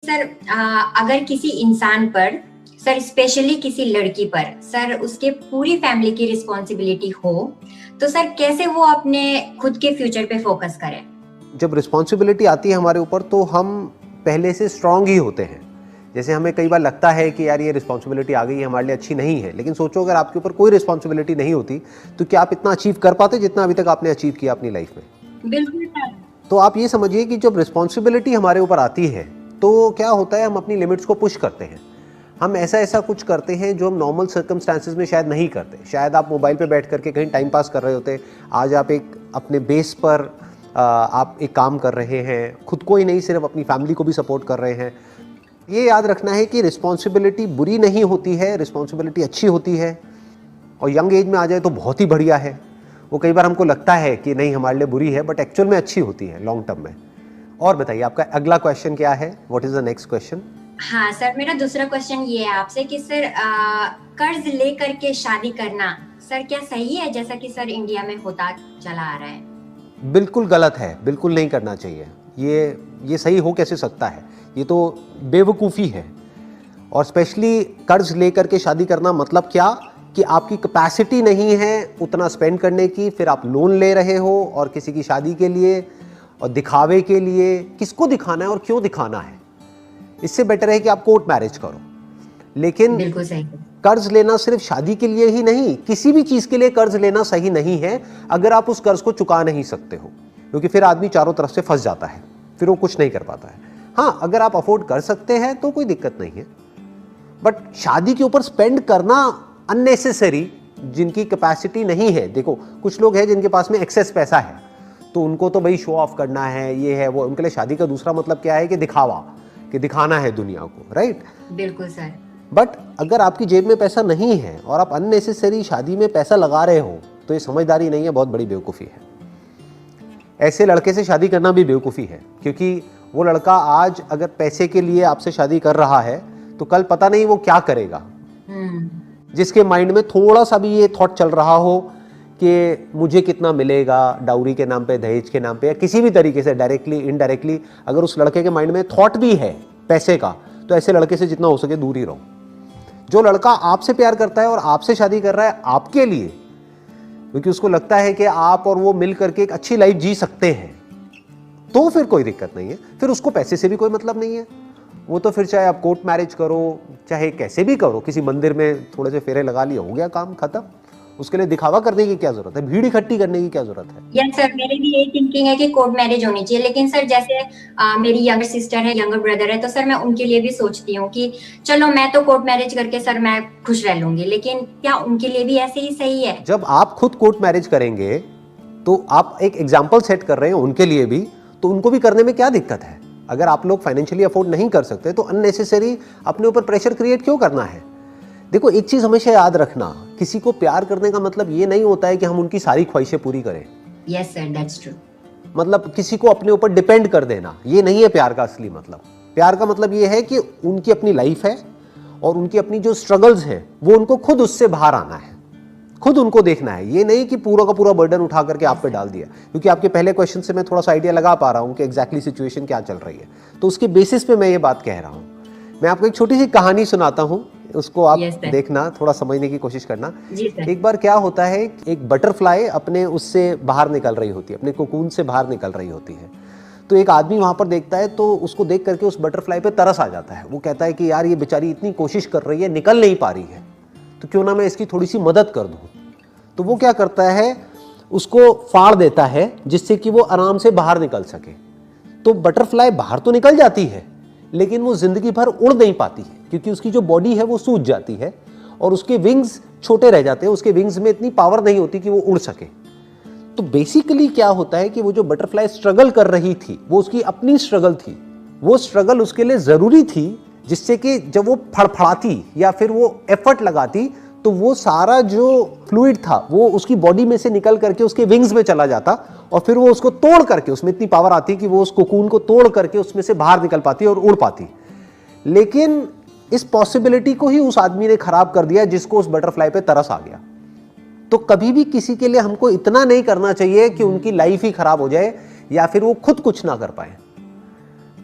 Sir अगर किसी इंसान पर, सर स्पेशली किसी लड़की पर, सर उसके पूरी फैमिली की रिस्पॉन्सिबिलिटी हो, तो सर कैसे वो अपने खुद के फ्यूचर पे फोकस करे? जब रिस्पॉन्सिबिलिटी आती है हमारे ऊपर तो हम पहले से स्ट्रांग ही होते हैं। जैसे हमें कई बार लगता है कि यार ये रिस्पॉन्सिबिलिटी आ गई है, हमारे लिए अच्छी नहीं है, लेकिन सोचो अगर आपके ऊपर कोई रिस्पॉन्सिबिलिटी नहीं होती तो क्या आप इतना अचीव कर पाते जितना अभी तक आपने अचीव किया अपनी लाइफ में? बिल्कुल सर। तो आप ये समझिए कि जब रिस्पॉन्सिबिलिटी हमारे ऊपर आती है तो क्या होता है, हम अपनी लिमिट्स को पुश करते हैं। हम ऐसा ऐसा कुछ करते हैं जो हम नॉर्मल सर्कमस्टांसिस में शायद नहीं करते। शायद आप मोबाइल पे बैठ करके कहीं टाइम पास कर रहे होते, आज आप एक अपने बेस पर आप एक काम कर रहे हैं, खुद को ही नहीं सिर्फ अपनी फैमिली को भी सपोर्ट कर रहे हैं। ये याद रखना है कि रिस्पॉन्सिबिलिटी बुरी नहीं होती है, रिस्पॉन्सिबिलिटी अच्छी होती है। और यंग एज में आ जाए तो बहुत ही बढ़िया है। वो कई बार हमको लगता है कि नहीं हमारे लिए बुरी है, बट एक्चुअल में अच्छी होती है लॉन्ग टर्म में। और बताइए आपका अगला क्वेश्चन क्या है? What is the next question? हाँ सर, मेरा दूसरा क्वेश्चन ये है आपसे कि सर कर्ज लेकर के शादी करना सर क्या सही है, जैसा कि सर इंडिया में होता चला आ रहा है? बिल्कुल गलत है, बिल्कुल नहीं करना चाहिए। ये सही हो कैसे सकता है? ये तो बेवकूफ़ी है। और स्पेशली कर्ज लेकर के शादी करना मतलब क्या कि आपकी कैपेसिटी नहीं है उतना स्पेंड करने की, फिर आप लोन ले रहे हो और किसी की शादी के लिए और दिखावे के लिए। किसको दिखाना है और क्यों दिखाना है? इससे बेटर है कि आप कोर्ट मैरिज करो। लेकिन बिल्कुल सही। कर्ज लेना सिर्फ शादी के लिए ही नहीं, किसी भी चीज के लिए कर्ज लेना सही नहीं है अगर आप उस कर्ज को चुका नहीं सकते हो, क्योंकि फिर आदमी चारों तरफ से फंस जाता है, फिर वो कुछ नहीं कर पाता है। हाँ, अगर आप अफोर्ड कर सकते हैं तो कोई दिक्कत नहीं है, बट शादी के ऊपर स्पेंड करना अननेसेसरी, जिनकी कैपेसिटी नहीं है। देखो कुछ लोग हैं जिनके पास में एक्सेस पैसा है, तो उनको तो भाई शो ऑफ करना है, ये है वो। उनके लिए शादी का दूसरा मतलब क्या है कि दिखावा, कि दिखाना है दुनिया को, राइट? बिल्कुल सर। बट अगर आपकी जेब में पैसा नहीं है और आप अननेसेसरी शादी में पैसा लगा रहे हो तो ये समझदारी नहीं है, बहुत बड़ी बेवकूफ़ी है। ऐसे लड़के से शादी करना भी बेवकूफ़ी है, क्योंकि वो लड़का आज अगर पैसे के लिए आपसे शादी कर रहा है तो कल पता नहीं वो क्या करेगा। जिसके माइंड में थोड़ा सा भी ये थॉट चल रहा हो कि मुझे कितना मिलेगा डाउरी के नाम पे, दहेज के नाम पे, या किसी भी तरीके से डायरेक्टली इनडायरेक्टली, अगर उस लड़के के माइंड में थॉट भी है पैसे का, तो ऐसे लड़के से जितना हो सके दूर ही रहो। जो लड़का आपसे प्यार करता है और आपसे शादी कर रहा है आपके लिए, क्योंकि उसको लगता है कि आप और वो मिल करके एक अच्छी लाइफ जी सकते हैं, तो फिर कोई दिक्कत नहीं है। फिर उसको पैसे से भी कोई मतलब नहीं है। वो तो फिर चाहे आप कोर्ट मैरिज करो, चाहे कैसे भी करो, किसी मंदिर में थोड़े से फेरे लगा लिए, हो गया काम खत्म। उसके लिए दिखावा करने की क्या जरूरत है? भीड़ इकट्ठी करने की क्या जरूरत है? यस सर, मेरी भी यही थिंकिंग है कि कोर्ट मैरिज होनी चाहिए। लेकिन सर जैसे मेरी यंगर सिस्टर है, यंगर ब्रदर है, तो सर मैं उनके लिए भी सोचती हूँ कि चलो मैं तो कोर्ट मैरिज करके सर मैं खुश रह लूंगी, लेकिन क्या उनके लिए भी ऐसे ही सही है? जब आप खुद कोर्ट मैरिज करेंगे तो आप एक एग्जाम्पल सेट कर रहे हैं उनके लिए भी, तो उनको भी करने में क्या दिक्कत है? अगर आप लोग फाइनेंशियली अफोर्ड नहीं कर सकते तो अननेसेसरी अपने ऊपर प्रेशर क्रिएट क्यों करना है? देखो एक चीज हमेशा याद रखना, किसी को प्यार करने का मतलब ये नहीं होता है कि हम उनकी सारी ख्वाहिशें पूरी करें। Yes sir, that's true. मतलब किसी को अपने ऊपर डिपेंड कर देना ये नहीं है प्यार का असली मतलब। प्यार का मतलब ये है कि उनकी अपनी लाइफ है और उनकी अपनी जो स्ट्रगल्स हैं वो उनको खुद उससे बाहर आना है, खुद उनको देखना है। ये नहीं कि पूरा का पूरा बर्डन उठा करके आप पे डाल दिया। क्योंकि आपके पहले क्वेश्चन से मैं थोड़ा सा आइडिया लगा पा रहा हूं कि एग्जैक्टली सिचुएशन क्या चल रही है, तो उसके बेसिस पे मैं ये बात कह रहा हूं। मैं आपको एक छोटी सी कहानी सुनाता हूं, उसको आप देखना, थोड़ा समझने की कोशिश करना। एक बार क्या होता है, एक बटरफ्लाई अपने उससे बाहर निकल रही होती है, अपने कोकून से बाहर निकल रही होती है। तो एक आदमी वहां पर देखता है, तो उसको देख करके उस बटरफ्लाई पे तरस आ जाता है। वो कहता है कि यार ये बेचारी इतनी कोशिश कर रही है, निकल नहीं पा रही है, तो क्यों ना मैं इसकी थोड़ी सी मदद कर दूं। तो वो क्या करता है, उसको फाड़ देता है जिससे कि वो आराम से बाहर निकल सके। तो बटरफ्लाई बाहर तो निकल जाती है, लेकिन वो जिंदगी भर उड़ नहीं पाती है, क्योंकि उसकी जो बॉडी है वो सूज जाती है और उसके विंग्स छोटे रह जाते हैं। उसके विंग्स में इतनी पावर नहीं होती कि वो उड़ सके। तो बेसिकली क्या होता है कि वो जो बटरफ्लाई स्ट्रगल कर रही थी वो उसकी अपनी स्ट्रगल थी। वो स्ट्रगल उसके लिए जरूरी थी, जिससे कि जब वो फड़फड़ाती या फिर वो एफर्ट लगाती तो वो सारा जो फ्लूइड था वो उसकी बॉडी में से निकल करके उसके विंग्स में चला जाता, और फिर वो उसको तोड़ करके, उसमें इतनी पावर आती कि वो उस कोकून को तोड़ करके उसमें से बाहर निकल पाती और उड़ पाती। लेकिन इस पॉसिबिलिटी को ही उस आदमी ने खराब कर दिया जिसको उस बटरफ्लाई पे तरस आ गया। तो कभी भी किसी के लिए हमको इतना नहीं करना चाहिए कि उनकी लाइफ ही खराब हो जाए या फिर वो खुद कुछ ना कर पाए।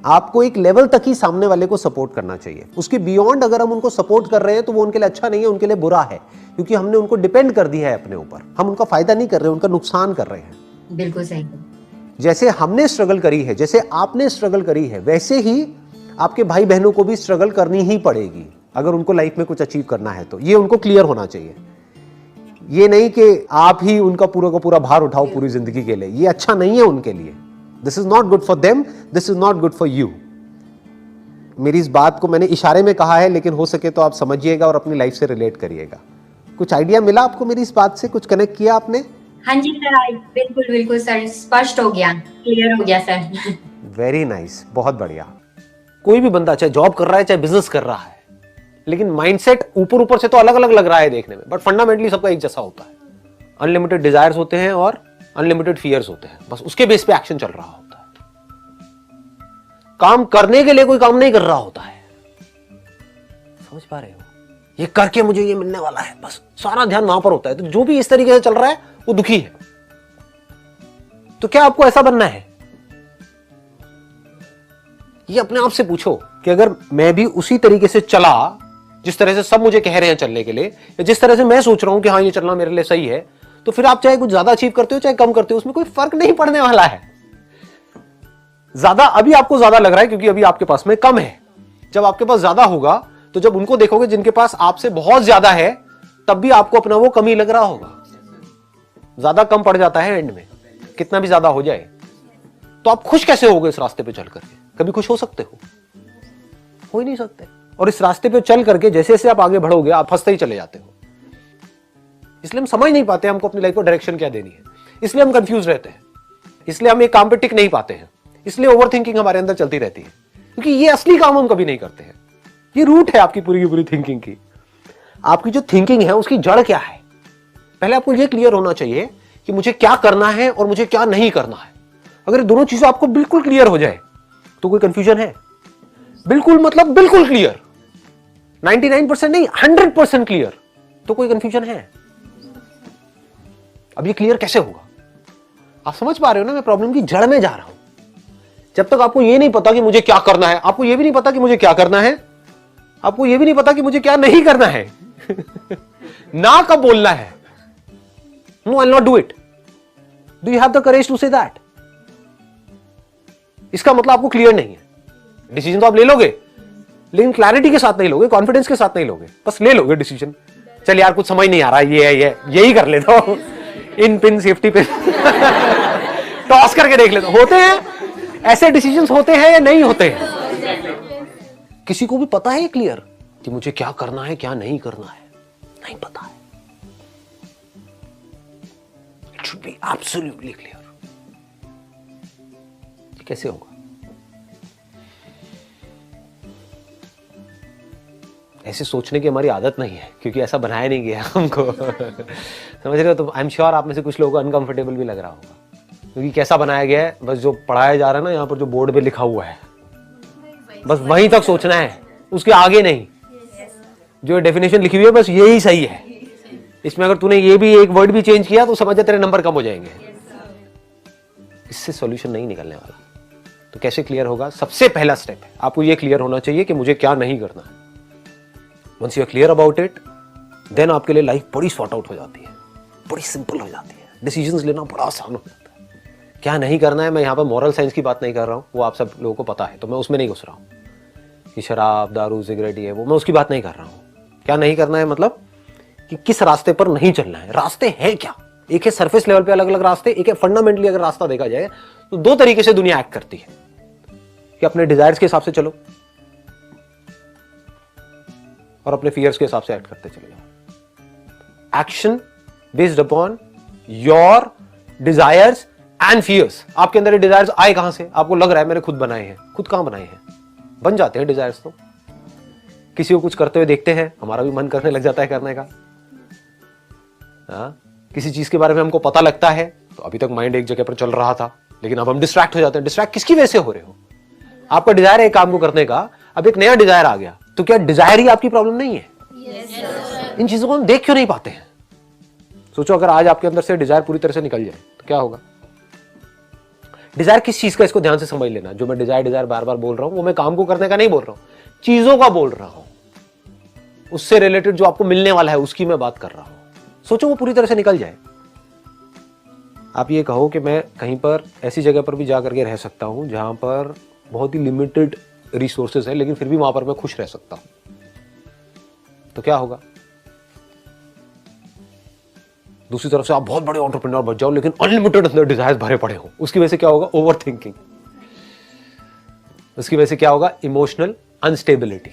आपको एक लेवल तक ही सामने वाले को सपोर्ट करना चाहिए। उसके बियॉन्ड अगर हम उनको सपोर्ट कर रहे हैं तो वो उनके लिए अच्छा नहीं है, उनके लिए बुरा है, क्योंकि हमने उनको डिपेंड कर दिया है अपने ऊपर। हम उनका फायदा नहीं कर रहे, उनका नुकसान कर रहे हैं। बिल्कुल सही। जैसे हमने स्ट्रगल करी है, जैसे आपने स्ट्रगल करी है, वैसे ही आपके भाई बहनों को भी स्ट्रगल करनी ही पड़ेगी अगर उनको लाइफ में कुछ अचीव करना है तो। ये उनको क्लियर होना चाहिए। ये नहीं कि आप ही उनका पूरा का पूरा भार उठाओ पूरी जिंदगी के लिए, ये अच्छा नहीं है उनके लिए। This is not good for them, this is not good for you. मेरी इस बात को मैंने इशारे में कहा है, लेकिन हो सके तो आप समझिएगा और अपनी लाइफ से रिलेट करिएगा। कुछ आइडिया मिला आपको मेरी इस बात से? कुछ कनेक्ट किया आपने? हाँ जी सर, बिल्कुल बिल्कुल सर, स्पष्ट हो गया, क्लियर हो गया सर। वेरी नाइस, बहुत बढ़िया। कोई भी बंदा चाहे जॉब कर रहा है चाहे बिजनेस कर रहा है, लेकिन माइंडसेट ऊपर ऊपर से तो अलग अलग लग रहा है देखने में, बट फंडामेंटली सबका एक जैसा होता है। अनलिमिटेड डिजायर्स होते हैं और अनलिमिटेड फियर्स होते हैं, बस उसके बेस पे एक्शन चल रहा होता है। काम करने के लिए कोई काम नहीं कर रहा होता है, समझ पा रहे हो? ये करके मुझे ये मिलने वाला है, बस सारा ध्यान वहां पर होता है। तो जो भी इस तरीके से चल रहा है वो दुखी है। तो क्या आपको ऐसा बनना है? ये अपने आप से पूछो कि अगर मैं भी उसी तरीके से चला जिस तरह से सब मुझे कह रहे हैं चलने के लिए, या जिस तरह से मैं सोच रहा हूं कि हाँ ये चलना मेरे लिए सही है, तो फिर आप चाहे कुछ ज्यादा अचीव करते हो चाहे कम करते हो, उसमें कोई फर्क नहीं पड़ने वाला है। ज्यादा अभी आपको ज्यादा लग रहा है क्योंकि अभी आपके पास में कम है। जब आपके पास ज्यादा होगा तो जब उनको देखोगे जिनके पास आपसे बहुत ज्यादा है, तब भी आपको अपना वो कमी लग रहा होगा। ज्यादा कम पड़ जाता है एंड में, कितना भी ज्यादा हो जाए। तो आप खुश कैसे होगे इस रास्ते पे चल करके? कभी खुश हो सकते हो ही नहीं सकते। और इस रास्ते पे चल करके जैसे जैसे आप आगे बढ़ोगे आप फंसते ही चले जाते हो। इसलिए हम समझ नहीं पाते हमको अपनी लाइफ को डायरेक्शन क्या देनी है, इसलिए हम कंफ्यूज रहते हैं, इसलिए हम एक काम पे टिक नहीं पाते हैं, इसलिए ओवर थिंकिंग हमारे अंदर चलती रहती है, क्योंकि ये असली काम हम कभी नहीं करते हैं। ये रूट है आपकी पूरी की पूरी थिंकिंग की। आपकी जो थिंकिंग है उसकी जड़ क्या है? पहले आपको ये क्लियर होना चाहिए कि मुझे क्या करना है और मुझे क्या नहीं करना है। अगर दोनों चीजें आपको बिल्कुल क्लियर हो जाए तो कोई कंफ्यूजन है? बिल्कुल मतलब बिल्कुल क्लियर, 99% नहीं 100% क्लियर, तो कोई कंफ्यूजन है? अब ये क्लियर कैसे होगा? आप समझ पा रहे हो ना, मैं प्रॉब्लम की जड़ में जा रहा हूं। जब तक आपको ये नहीं पता कि मुझे क्या करना है, आपको ये भी नहीं पता कि मुझे क्या करना है, आपको ये भी नहीं पता कि मुझे क्या नहीं करना है ना कब बोलना है, no I will not do it, do you have the courage to say that? इसका मतलब आपको क्लियर नहीं है। डिसीजन तो आप ले लोगे, लेकिन क्लैरिटी के साथ नहीं लोगे, कॉन्फिडेंस के साथ नहीं लोगे, बस ले लोगे डिसीजन। चल यार कुछ समझ नहीं आ रहा, ये है यही कर लेता हूं, इन पिन सेफ्टी पिन टॉस करके देख लेता हूं। होते हैं ऐसे डिसीजंस, होते हैं या नहीं होते हैं? किसी को भी पता है क्लियर कि मुझे क्या करना है क्या नहीं करना है? नहीं पता है। It should be absolutely clear. कैसे होगा? ऐसे सोचने की हमारी आदत नहीं है, क्योंकि ऐसा बनाया नहीं गया हमको समझ रहे हो? तो आई एम श्योर आप में से कुछ लोगों को अनकंफर्टेबल भी लग रहा होगा, क्योंकि कैसा बनाया गया है, बस जो पढ़ाया जा रहा है ना, यहाँ पर जो बोर्ड पे लिखा हुआ है बस वहीं तक सोचना है, उसके आगे नहीं। जो डेफिनेशन लिखी हुई है बस यही सही है। इसमें अगर तूने ये भी एक वर्ड भी चेंज किया तो समझ जा तेरे नंबर कम हो जाएंगे। इससे सॉल्यूशन नहीं निकलने वाला। तो कैसे क्लियर होगा? सबसे पहला स्टेप है आपको ये क्लियर होना चाहिए कि मुझे क्या नहीं करना है। Once you are clear about it, then आपके लिए लाइफ बड़ी सॉर्ट आउट हो जाती है, बड़ी सिंपल हो जाती है, डिसीजंस लेना बड़ा आसान हो जाता है। क्या नहीं करना है, मैं यहाँ पर मॉरल साइंस की बात नहीं कर रहा हूँ, वो आप सब लोगों को पता है, तो मैं उसमें नहीं घुस रहा हूँ कि शराब दारू सिगरेट ये वो, मैं उसकी बात नहीं कर रहा हूँ। क्या नहीं करना है मतलब कि किस रास्ते पर नहीं चलना है। रास्ते हैं क्या? एक है सरफेस लेवल पे अलग अलग रास्ते, एक है फंडामेंटली अगर रास्ता देखा जाए तो दो तरीके से दुनिया एक्ट करती है कि अपने डिजायर्स के हिसाब से चलो और अपने फियर्स के हिसाब से एक्ट करते चले जाओ। Action based upon your desires and fears. आपके अंदर ये डिजायर्स आए कहां से? आपको लग रहा है मैंने खुद बनाए हैं। खुद कहां बनाए हैं? बन जाते हैं डिजायर्स तो। किसी को कुछ करते हुए देखते हैं, हमारा भी मन करने लग जाता है करने का। किसी चीज के बारे में हमको पता लगता है, तो अभी तक माइंड एक जगह पर चल रहा था, लेकिन अब हम डिस्ट्रैक्ट हो जाते हैं। डिस्ट्रैक्ट किसकी वजह से हो रहे हो? आपका डिजायर है एक काम को करने का, अब एक नया डिजायर आ गया, तो क्या डिजायर ही आपकी प्रॉब्लम नहीं है? इन चीजों को हम देख क्यों नहीं पाते हैं? सोचो अगर आज आपके अंदर से डिजायर पूरी तरह से निकल जाए तो क्या होगा? डिजायर किस चीज का, इसको ध्यान से समझ लेना। जो मैं डिजायर बार बार बोल रहा हूं वो मैं काम को करने का नहीं बोल रहा हूं, चीजों का बोल रहा हूं, उससे रिलेटेड जो आपको मिलने वाला है उसकी मैं बात कर रहा हूं। सोचो वो पूरी तरह से निकल जाए। आप ये कहो कि मैं कहीं पर ऐसी जगह पर भी जा करके रह सकता हूं जहां पर बहुत ही लिमिटेड रिसोर्सेज है, लेकिन फिर भी वहां पर मैं खुश रह सकता हूं, तो क्या होगा? दूसरी तरफ से आप बहुत बड़े एंटरप्रेन्योर बन जाओ लेकिन अनलिमिटेड अंदर डिजायर्स भरे पड़े हो, उसकी वजह से क्या होगा? Over thinking. उसकी वजह से क्या होगा? Emotional instability.